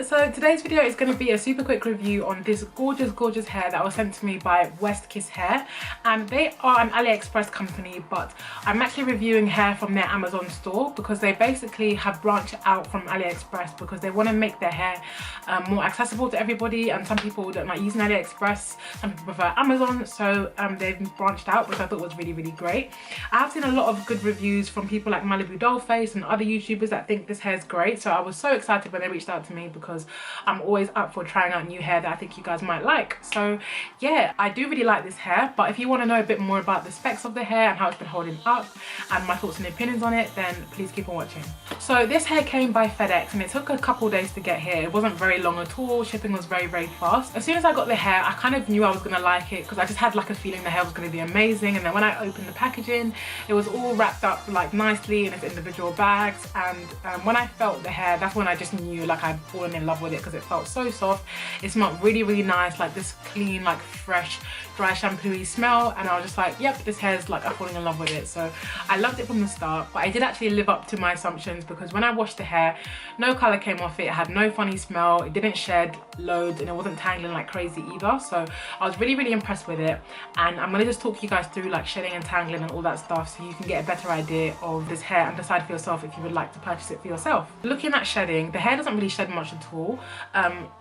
So today's video is going to be a super quick review on this gorgeous hair that was sent to me by West Kiss Hair, and they are an Aliexpress company, but I'm actually reviewing hair from their Amazon store because they basically have branched out from Aliexpress because they want to make their hair more accessible to everybody, and some people don't like using Aliexpress, some people prefer Amazon, so they've branched out, which I thought was really great. I have seen a lot of good reviews from people like Malibu Dollface and other YouTubers that think this hair is great, so I was so excited when they reached out to me because I'm always up for trying out new hair that I think you guys might like. So yeah, I do really like this hair, but if you want to know a bit more about the specs of the hair and how it's been holding up and my thoughts and opinions on it, then please keep on watching. So this hair came by FedEx and it took a couple days to get here. It wasn't very long at all. Shipping was very fast. As soon as I got the hair, I kind of knew I was going to like it because I just had like a feeling the hair was going to be amazing, and then when I opened the packaging, it was all wrapped up like nicely in its individual bags, and when I felt the hair, that's when I just knew like I'd fallen in love with it because it felt so soft. It smelled really nice, like this clean, like fresh, dry shampoo-y smell, and I was just like, yep, this hair's like, I'm falling in love with it. So I loved it from the start, but I did actually live up to my assumptions because when I washed the hair, no color came off it. It had no funny smell, it didn't shed loads, and it wasn't tangling like crazy either. So I was really impressed with it, and I'm gonna just talk you guys through like shedding and tangling and all that stuff so you can get a better idea of this hair and decide for yourself if you would like to purchase it for yourself. Looking at shedding, the hair doesn't really shed much at all.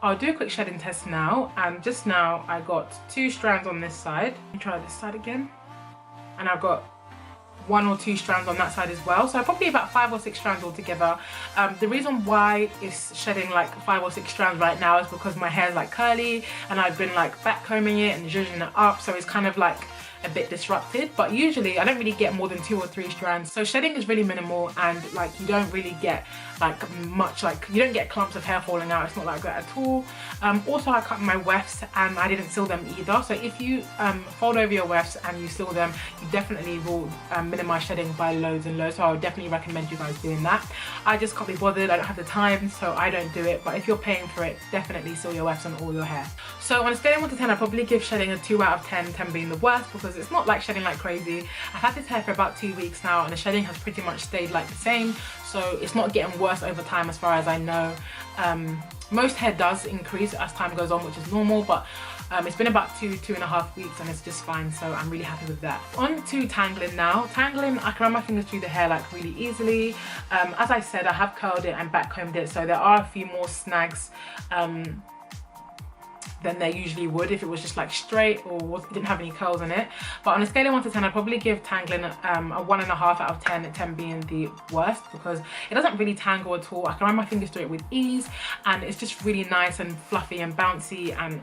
I'll do a quick shedding test now, and just now I got 2 strands on this side. Let me try this side again, and I've got 1 or 2 strands on that side as well, so probably about 5 or 6 strands altogether. The reason why it's shedding like 5 or 6 strands right now is because my hair is like curly and I've been like back combing it and zhuzhing it up, so it's kind of like a bit disrupted. But usually I don't really get more than 2 or 3 strands, so shedding is really minimal, and like you don't really get like much, like you don't get clumps of hair falling out. It's not like that at all. Also, I cut my wefts and I didn't seal them either, so if you fold over your wefts and you seal them, you definitely will minimize shedding by loads and loads. So I would definitely recommend you guys doing that. I just can't be bothered, I don't have the time, so I don't do it. But if you're paying for it, definitely seal your wefts on all your hair. So on a scale of 1 to 10, I probably give shedding a 2 out of 10, 10 being the worst, because it's not like shedding like crazy. I've had this hair for about 2 weeks now, and the shedding has pretty much stayed like the same, so it's not getting worse over time as far as I know. Most hair does increase as time goes on, which is normal, but it's been about 2.5 weeks and it's just fine, so I'm really happy with that. On to tangling now. Tangling, I can run my fingers through the hair like really easily. As I said, I have curled it and back combed it, so there are a few more snags than there usually would if it was just like straight or didn't have any curls in it. But on a scale of 1 to 10, I'd probably give tangling a 1.5 out of 10, 10 being the worst, because it doesn't really tangle at all. I can run my fingers through it with ease, and it's just really nice and fluffy and bouncy, and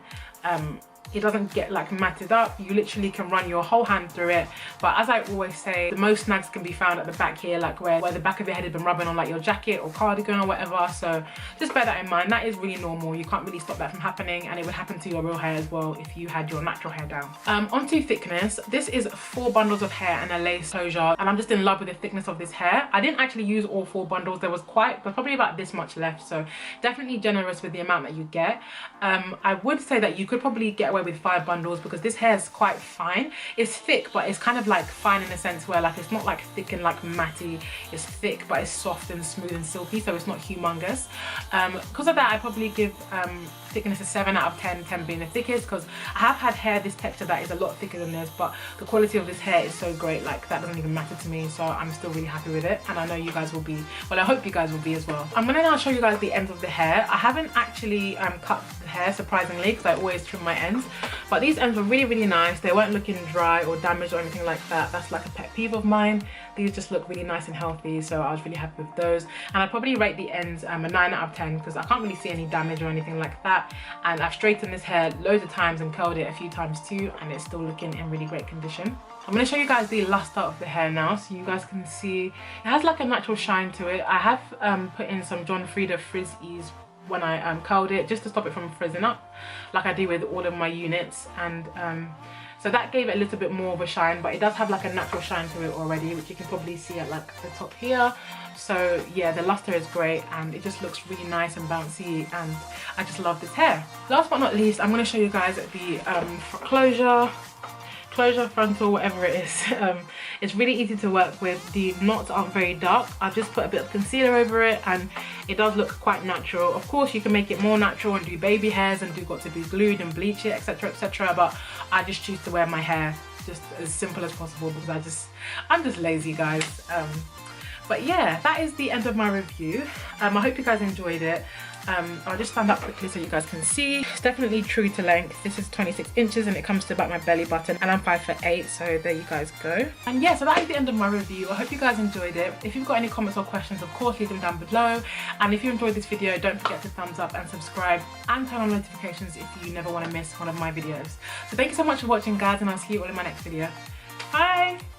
it doesn't get like matted up. You literally can run your whole hand through it. But as I always say, the most snags can be found at the back here, like where the back of your head has been rubbing on like your jacket or cardigan or whatever. So just bear that in mind. That is really normal. You can't really stop that from happening, and it would happen to your real hair as well if you had your natural hair down. Onto thickness. This is 4 bundles of hair and a lace closure, and I'm just in love with the thickness of this hair. I didn't actually use all 4 bundles. There was probably about this much left, so definitely generous with the amount that you get. I would say that you could probably get away with 5 bundles because this hair is quite fine. It's thick, but it's kind of like fine in a sense where like it's not like thick and like matty. It's thick, but it's soft and smooth and silky, so it's not humongous. Because of that, I probably give thickness a 7 out of 10, 10 being the thickest, because I have had hair this texture that is a lot thicker than this, but the quality of this hair is so great, like that doesn't even matter to me, so I'm still really happy with it, and I know you guys will be. Well, I hope you guys will be as well. I'm gonna now show you guys the ends of the hair. I haven't actually cut the hair, surprisingly, because I always trim my ends, but these ends were really nice. They weren't looking dry or damaged or anything like that. That's like a pet peeve of mine. These just look really nice and healthy, so I was really happy with those. And I'd probably rate the ends a 9 out of 10 because I can't really see any damage or anything like that. And I've straightened this hair loads of times and curled it a few times too, and it's still looking in really great condition. I'm going to show you guys the luster of the hair now, so you guys can see it has like a natural shine to it. I have put in some John Frieda Frizz Ease when I curled it, just to stop it from frizzing up like I do with all of my units, and so that gave it a little bit more of a shine, but it does have like a natural shine to it already, which you can probably see at like the top here. So yeah, the luster is great and it just looks really nice and bouncy, and I just love this hair. Last but not least, I'm going to show you guys the closure. closure, frontal, whatever it is. It's really easy to work with. The knots aren't very dark. I've just put a bit of concealer over it and it does look quite natural. Of course you can make it more natural and do baby hairs and do got to be glued and bleach it, etc, etc, but I just choose to wear my hair just as simple as possible because I'm just lazy, guys. But yeah, that is the end of my review. I hope you guys enjoyed it. I'll just stand up quickly so you guys can see. It's definitely true to length. This is 26 inches and it comes to about my belly button, and I'm 5'8", so there you guys go. And yeah, so that is the end of my review. I hope you guys enjoyed it. If you've got any comments or questions, of course leave them down below, and if you enjoyed this video, don't forget to thumbs up and subscribe and turn on notifications if you never want to miss one of my videos. So thank you so much for watching, guys, and I'll see you all in my next video. Bye!